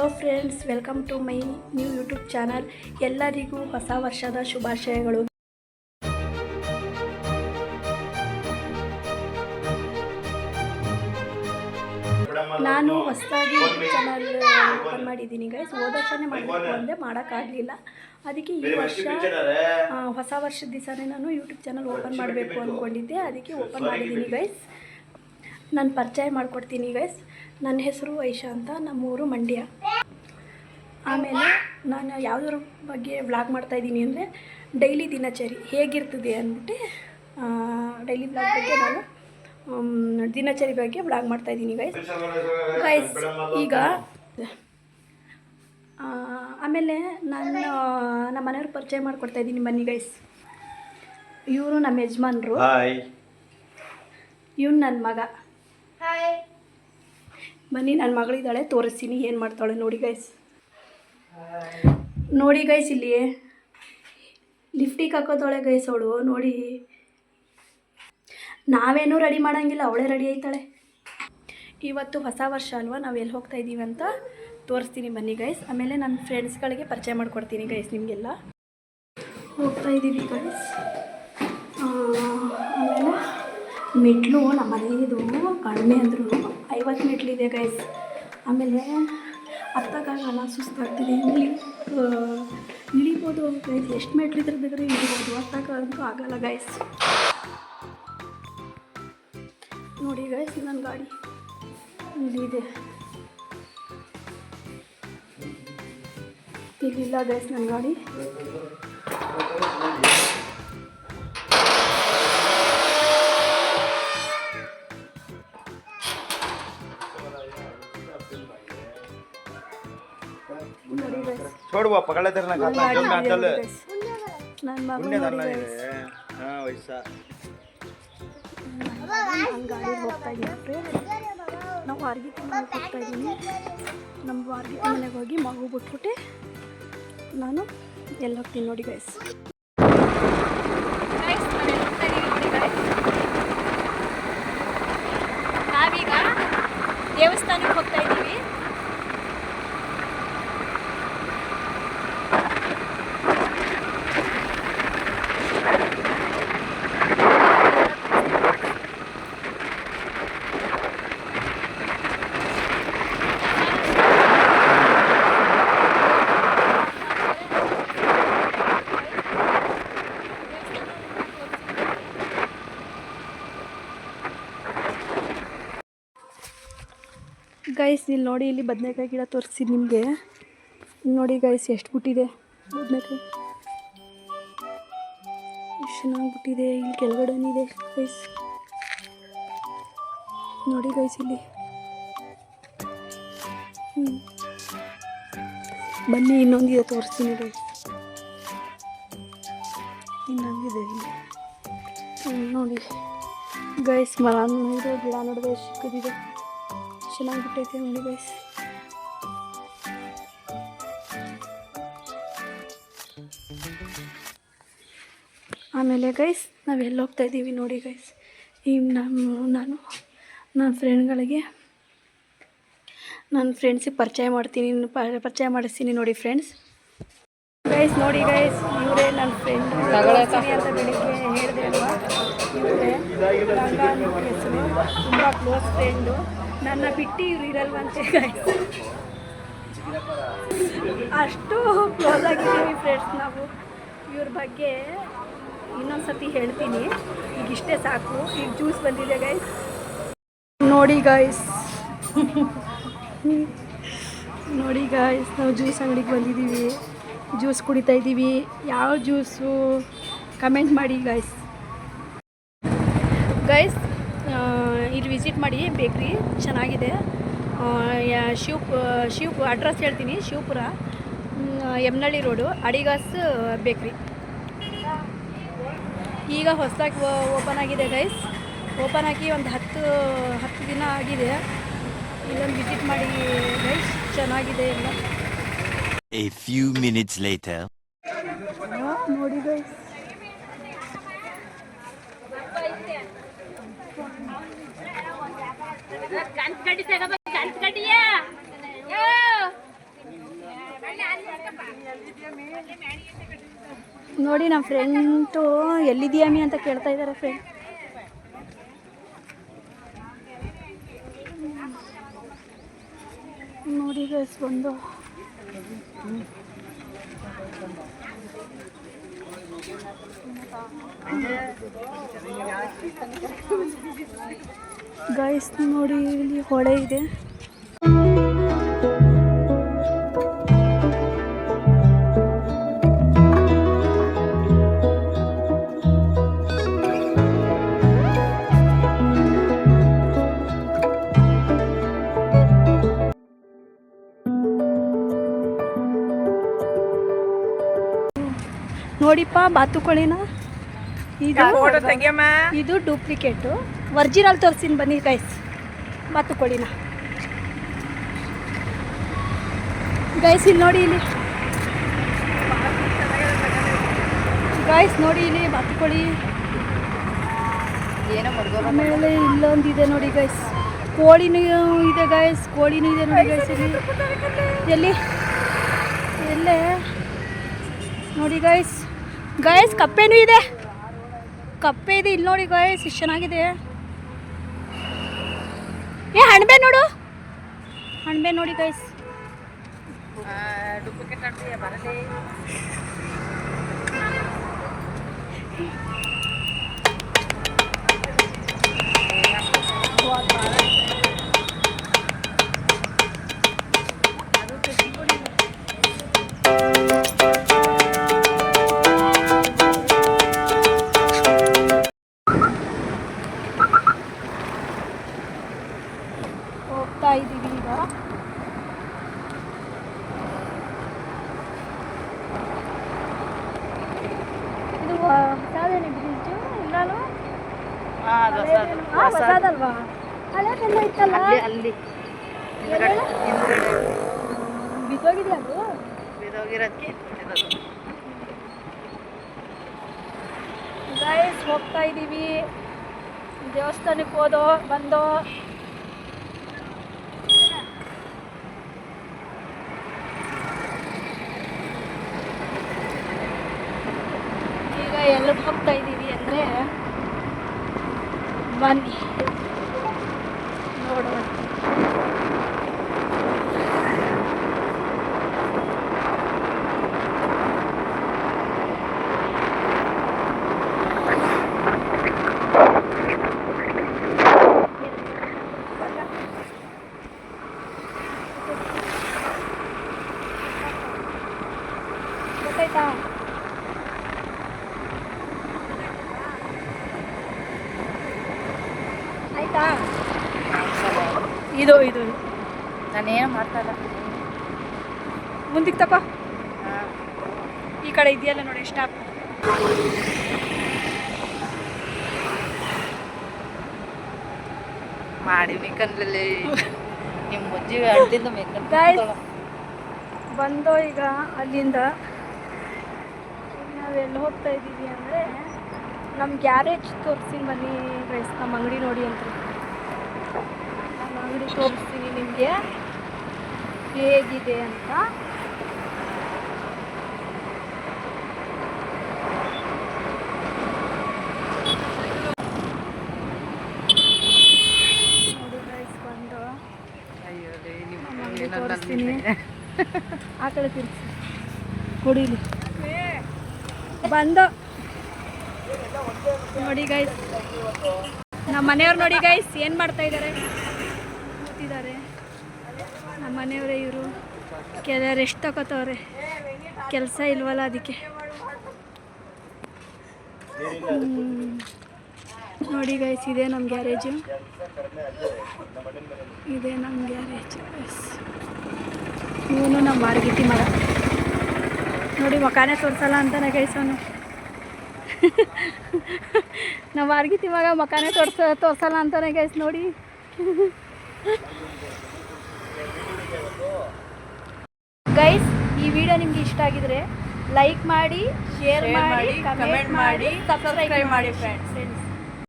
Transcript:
Hello friends, welcome to my new YouTube channel. ಎಲ್ಲರಿಗೂ ಹೊಸ ವರ್ಷದ ಶುಭಾಶಯಗಳು. ನಾನು ಹೊಸದಾಗಿ ಯೂಟ್ಯೂಬ್ ಚಾನಲ್ ಓಪನ್ ಮಾಡಿದ್ದೀನಿ ಗೈಸ್. ಹೋದ ವರ್ಷನೇ ಮಾಡಬೇಕು ಅಂದರೆ ಮಾಡೋಕ್ಕಾಗಲಿಲ್ಲ. ಅದಕ್ಕೆ ಈ ವರ್ಷ ಹೊಸ ವರ್ಷದ ದಿವಸನೇ ನಾನು ಯೂಟ್ಯೂಬ್ ಚಾನಲ್ ಓಪನ್ ಮಾಡಬೇಕು ಅಂದ್ಕೊಂಡಿದ್ದೆ. ಅದಕ್ಕೆ ಓಪನ್ ಮಾಡಿದ್ದೀನಿ ಗೈಸ್. ನಾನು ಪರಿಚಯ ಮಾಡಿಕೊಡ್ತೀನಿ ಗೈಸ್. ನನ್ನ ಹೆಸರು ಐಶಾ ಅಂತ, ನಮ್ಮೂರು ಮಂಡ್ಯ. ಆಮೇಲೆ ನಾನು ಯಾವುದ್ರ ಬಗ್ಗೆ ವ್ಲಾಗ್ ಮಾಡ್ತಾಯಿದ್ದೀನಿ ಅಂದರೆ ಡೈಲಿ ದಿನಚರಿ ಹೇಗಿರ್ತದೆ ಅಂದ್ಬಿಟ್ಟು ಡೈಲಿ ವ್ಲಾಗ್ ಬಗ್ಗೆ ನಾನು ದಿನಚರಿ ಬಗ್ಗೆ ವ್ಲಾಗ್ ಮಾಡ್ತಾಯಿದ್ದೀನಿ ಗೈಸ್. ಈಗ ಆಮೇಲೆ ನಮ್ಮ ಮನೆಯವ್ರ ಪರಿಚಯ ಮಾಡಿಕೊಡ್ತಾಯಿದ್ದೀನಿ, ಬನ್ನಿ ಗೈಸ್. ಇವರು ನಮ್ಮ ಯಜಮಾನ್ರು, ಇವನು ನನ್ನ ಮಗ. ಬನ್ನಿ, ನನ್ನ ಮಗಳಿದ್ದಾಳೆ, ತೋರಿಸ್ತೀನಿ ಏನು ಮಾಡ್ತಾಳೆ ನೋಡಿ ಗೈಸ್. ನೋಡಿ ಗೈಸ್, ಇಲ್ಲಿ ಲಿಫ್ಟಿಗೆ ಹಾಕೋತಾಳೆ ಗೈಸ್ ಅವಳು. ನೋಡಿ, ನಾವೇನೂ ರೆಡಿ ಮಾಡೋಂಗಿಲ್ಲ, ಅವಳೇ ರೆಡಿ ಆಯ್ತಾಳೆ. ಇವತ್ತು ಹೊಸ ವರ್ಷ ಅಲ್ವಾ, ನಾವು ಎಲ್ಲಿ ಹೋಗ್ತಾ ಇದ್ದೀವಿ ಅಂತ ತೋರಿಸ್ತೀನಿ ಬನ್ನಿ ಗೈಸ್. ಆಮೇಲೆ ನನ್ನ ಫ್ರೆಂಡ್ಸ್ಗಳಿಗೆ ಪರಿಚಯ ಮಾಡಿಕೊಡ್ತೀನಿ ಗೈಸ್. ನಿಮಗೆಲ್ಲ ಹೋಗ್ತಾ ಇದ್ದೀವಿ ಗೈಸ್. ಆಮೇಲೆ ಮೆಟ್ಲು ನಮ್ಮ ಮನೆಯದು ಕಡಿಮೆ ಅಂದರು 50 ಮೆಟ್ಲಿದೆ ಗೈಸ್. ಆಮೇಲೆ ಹತ್ತಕ್ಕಾಗಲ್ಲ, ಸುಸ್ತಾಗ್ತಿದೆ. ಇಳಿಬೋದು ಗೈಸ್, ಎಷ್ಟು ಮೆಟ್ಲಿದ್ರೆ ಬೇಕಾದ್ರೆ ಇಳಿಬೋದು, ಹತ್ತಕ್ಕಂತೂ ಆಗಲ್ಲ ಗೈಸ್. ನೋಡಿ ಗೈಸ್, ನನ್ನ ಗಾಡಿ ಇಲ್ಲಿದೆ. ಇಲ್ಲಿಲ್ಲ ಗೈಸ್ ನನ್ನ ಗಾಡಿ. छोड़वा पकड़ लेते रहना खाता जो मैं चल ನನ್ನ ಮಗು ಗಾಡಿ ಹೋಗ್ತಾ ಇದ್ದೀನಿ. ನಾವು ವಾರ್ಗಿತಿ ಮನೆಗೆ ಹೋಗ್ತಾ ಇದ್ದೀನಿ. ನಮ್ಮ ವಾರ್ಗಿತಿ ಮನೆಗೆ ಹೋಗಿ ಮಗು ಬಿಟ್ಬಿಟ್ಟು ನಾನು ಎಲ್ಲ ಹೋಗ್ತೀನಿ ನೋಡಿ ಗೈಸ್. ನಾವೀಗ ದೇವಸ್ಥಾನಕ್ಕೆ ಹೋಗ್ತಾ ಇದ್ದೀವಿ. ಗೈಸ್, ಇಲ್ಲಿ ನೋಡಿ, ಇಲ್ಲಿ ಬದನೆಕಾಯಿ ಗಿಡ ತೋರಿಸಿದ್ದು ನಿಮಗೆ. ನೋಡಿ ಗೈಸ್, ಎಷ್ಟು ಬಿಟ್ಟಿದೆ ಬದನೆಕಾಯಿ, ಎಷ್ಟು ಚೆನ್ನಾಗಿ ಬಿಟ್ಟಿದೆ. ಇಲ್ಲಿ ಕೆಳಗಡೆನಿದೆ ಗೈಸ್. ನೋಡಿ ಗೈಸ್, ಇಲ್ಲಿ ಬನ್ನಿ, ಇನ್ನೊಂದಿದೆ ತೋರಿಸ್ತೀನಿ ಗೈಸ್. ಇನ್ನೊಂದಿದೆ ಇಲ್ಲಿ ನೋಡಿ ಗೈಸ್. ಮರ ಇದು ಗಿಡ ನೋಡಿದ್ರೆ ಎಷ್ಟು ಚಿಕ್ಕದಿದೆ, ಚೆನ್ನಾಗಿ ಬಿಟ್ಟೈತೆ ನೋಡಿ ಗೈಸ್. ಆಮೇಲೆ ಗೈಸ್, ನಾವೆಲ್ಲ ಹೋಗ್ತಾ ಇದ್ದೀವಿ ನೋಡಿ ಗೈಸ್. ಈಗ ನಾನು ನನ್ನ ಫ್ರೆಂಡ್ಸಿಗೆ ಪರಿಚಯ ಮಾಡಿಸ್ತೀನಿ ನೋಡಿ ಫ್ರೆಂಡ್ಸ್. ಗೈಸ್ ನೋಡಿ ಗೈಸ್, ಇವರೇ ನನ್ನ ಫ್ರೆಂಡ್ ಅಂತ ಬೆಳಿಗ್ಗೆ ಹೇಳಿದೆ ಅಲ್ವಾ. ಇವರೇ ರಂಗ ಅನ್ನೋ ಹೆಸರು, ತುಂಬ ಕ್ಲೋಸ್ ಫ್ರೆಂಡು. ನನ್ನ ಬಿಟ್ಟು ಇವ್ರು ಇರಲ್ವಂತೆ ಗೈಸ್, ಅಷ್ಟು ಕ್ಲೋಸ್ ಆಗಿದ್ದೀವಿ ಫ್ರೆಂಡ್ಸ್ ನಾವು. ಇವ್ರ ಬಗ್ಗೆ ಇನ್ನೊಂದು ಸರ್ತಿ ಹೇಳ್ತೀನಿ, ಈಗ ಇಷ್ಟೇ ಸಾಕು. ಈಗ ಜ್ಯೂಸ್ ಬಂದಿದೆ ಗೈಸ್. ನೋಡಿ ಗೈಸ್, ನೋಡಿ ಗೈಸ್, ನಾವು ಜ್ಯೂಸ್ ಅಂಗಡಿಗೆ ಬಂದಿದ್ದೀವಿ, ಜ್ಯೂಸ್ ಕುಡಿತಾ ಇದ್ದೀವಿ. ಯಾವ ಜ್ಯೂಸು ಕಮೆಂಟ್ ಮಾಡಿ ಗೈಸ್. ಇಲ್ಲಿ ವಿಸಿಟ್ ಮಾಡಿ, ಬೇಕ್ರಿ ಚೆನ್ನಾಗಿದೆ. ಶಿವಪುರ ಅಡ್ರೆಸ್ ಹೇಳ್ತೀನಿ, ಶಿವಪುರ ಯಮನಹಳ್ಳಿ ರೋಡು, ಅಡಿಗಾಸ್ ಬೇಕ್ರಿ. ಈಗ ಹೊಸದಾಗಿ ಓಪನ್ ಆಗಿದೆ ಗೈಸ್. ಓಪನ್ ಆಗಿ ಒಂದು 10 ದಿನ ಆಗಿದೆ. ಇಲ್ಲೊಂದು ವಿಸಿಟ್ ಮಾಡಿ ಗೈಸ್, ಚೆನ್ನಾಗಿದೆ ಎಲ್ಲ. A few minutes later. ನೋಡಿ ಗೈಸ್, ನೋಡಿ ನಮ್ಮ ಫ್ರೆಂಡು ಎಲ್ಲಿದೆಯಾಮಿ ಅಂತ ಕೇಳ್ತಾ ಇದ್ದಾರೆ ಫ್ರೆಂಡ್. ನೋಡಿ ಗೈಸ್ ಬಂದು ಗೈಸ್ ನೋಡಿ ಇಲ್ಲಿ ಹೊಳೆ ಇದೆ. ನೋಡಿಪ್ಪ ಬಾತುಕೋಳಿನ ಇದು ಡೂಪ್ಲಿಕೇಟು, ಒರಿಜಿನಲ್ ತೋರಿಸ್ತೀನಿ ಬನ್ನಿ ಗೈಸ್. ಬಾತುಕೋಳಿನ ಗೈಸ್ ಇಲ್ಲಿ ನೋಡಿ, ಇಲ್ಲಿ ಗೈಸ್ ನೋಡಿ ಇಲ್ಲಿ ಬಾತುಕೋಳಿ. ಆಮೇಲೆ ಇಲ್ಲೊಂದಿದೆ ನೋಡಿ ಗೈಸ್, ಕೋಳಿನೂ ಇದೆ ಗೈಸ್, ಕೋಳಿನೂ ಇದೆ ನೋಡಿ ಗೈಸ್. ಇಲ್ಲಿ ಎಲ್ಲೇ ನೋಡಿ ಗೈಸ್, ಗೈಸ್ ಕಪ್ಪೆನೂ ಇದೆ, ಕಪ್ಪೆ ಇದೆ ಇಲ್ಲಿ ನೋಡಿ ಗೈಸ್, ಎಷ್ಟು ಚೆನ್ನಾಗಿದೆ. ಹಣ್ಬೆ ನೋಡು, ಹಣ್ಬೆ ನೋಡಿ ಗೈಸ್. ಹೋಗ್ತಾ ಇದ್ದೀವಿ ಈಗ. ಇದು ಹೊಸದೇನೆ ಬ್ರಿಡ್ಜು ಇಲ್ಲೂ ಹೊಸದಲ್ವಾ? ಹಳೇದೆಲ್ಲ ಇತ್ತಲ್ಲ ಅಲ್ಲಿ ಬಿದ್ದೋಗಿದೆಯಾ ಅದು? ಗೈಸ್ ಹೋಗ್ತಾ ಇದ್ದೀವಿ, ದೇವಸ್ಥಾನಕ್ಕೆ ಹೋದೋ ಬಂದೋ. ಈಗ ಎಲ್ಲಿಗೆ ಹೋಗ್ತಾ ಇದ್ದೀವಿ ಅಂದರೆ ಬನ್ನಿ ನೋಡೋಣ. ಗೊತ್ತಾಯ್ತಾ? ಆಯ್ತಾ? ಇದು ಇದು ನಾನೇನು ಮಾಡ್ತಾ ಇಲ್ಲ, ಮುಂದಕ್ಕೆ ತಗೋ. ಈ ಕಡೆ ಇದೆಯಲ್ಲ ನೋಡಿ ಸ್ಟಾಪ್. ಮಾಡಿ ಮೇಕಂದ್ರಲ್ಲಿ ನಿಮ್ಮ ಅಜ್ಜಿ ಅಡ್ಡಿಂದ ಮೇಕಂದ್ ಗೈಸ್ ಬಂದು ಈಗ ಅಲ್ಲಿಂದ ನಾವೆಲ್ಲಿ ಹೋಗ್ತಾ ಇದ್ದೀವಿ ಅಂದರೆ ನಮ್ಮ ಗ್ಯಾರೇಜ್ ತೋರಿಸ್ತೀನಿ ಬನ್ನಿ ಗೈಸ್. ನಮ್ಮ ಅಂಗಡಿ ನೋಡಿ ಅಂತ, ನಮ್ಮ ಅಂಗಡಿ ತೋರಿಸ್ತೀನಿ ನಿಮಗೆ ಹೇಗಿದೆ ಅಂತ. ನೋಡಿ ಗೈಸ್ ಬಂದು ನಮ್ಮ ಅಂಗಡಿ ತೋರಿಸ್ತೀನಿ. ಆ ಕಡೆ ತಿರ್ಸಿ ಕುಡೀಲಿ ಬಂದು ನೋಡಿ ಗೈಸ್. ನಮ್ಮ ಮನೆಯವ್ರು ನೋಡಿ ಗೈಸ್ ಏನು ಮಾಡ್ತಾ ಇದ್ದಾರೆ, ಕೂತಿದ್ದಾರೆ. ನಮ್ಮ ಮನೆಯವರೇ ಇವರು. ರೆಸ್ಟ್ ತಗೋತವ್ರೆ, ಕೆಲಸ ಇಲ್ವಲ್ಲ ಅದಕ್ಕೆ. ನೋಡಿ ಗೈಸ್ ಇದೆ ನಮ್ಮ ಗ್ಯಾರೇಜು, ಇದೆ ನಮ್ಮ ಗ್ಯಾರೇಜ್ ಗೈಸ್. ಇವನು ನಮ್ಮ ಮಾರ್ಗಿತಿ ಮರ ನೋಡಿ, ಮಕಾನೇ ತೋರಿಸಲ್ಲ ಅಂತಾನೆ ಗೈಸ್ ಅವನು. ನಮ್ಮ ಮಾರ್ಗಿತಿ ಮಗ ಮಕಾನೇ ತೋರಿಸಲ್ಲ ಅಂತಾನೆ ಗೈಸ್ ನೋಡಿ. ಗೈಸ್ ಈ ವಿಡಿಯೋ ನಿಮ್ಗೆ ಇಷ್ಟ ಆಗಿದ್ರೆ ಲೈಕ್ ಮಾಡಿ, ಶೇರ್ ಮಾಡಿ, ಕಮೆಂಟ್ ಮಾಡಿ, ಸಬ್ಸ್ಕ್ರೈಬ್ ಮಾಡಿ ಫ್ರೆಂಡ್ಸ್.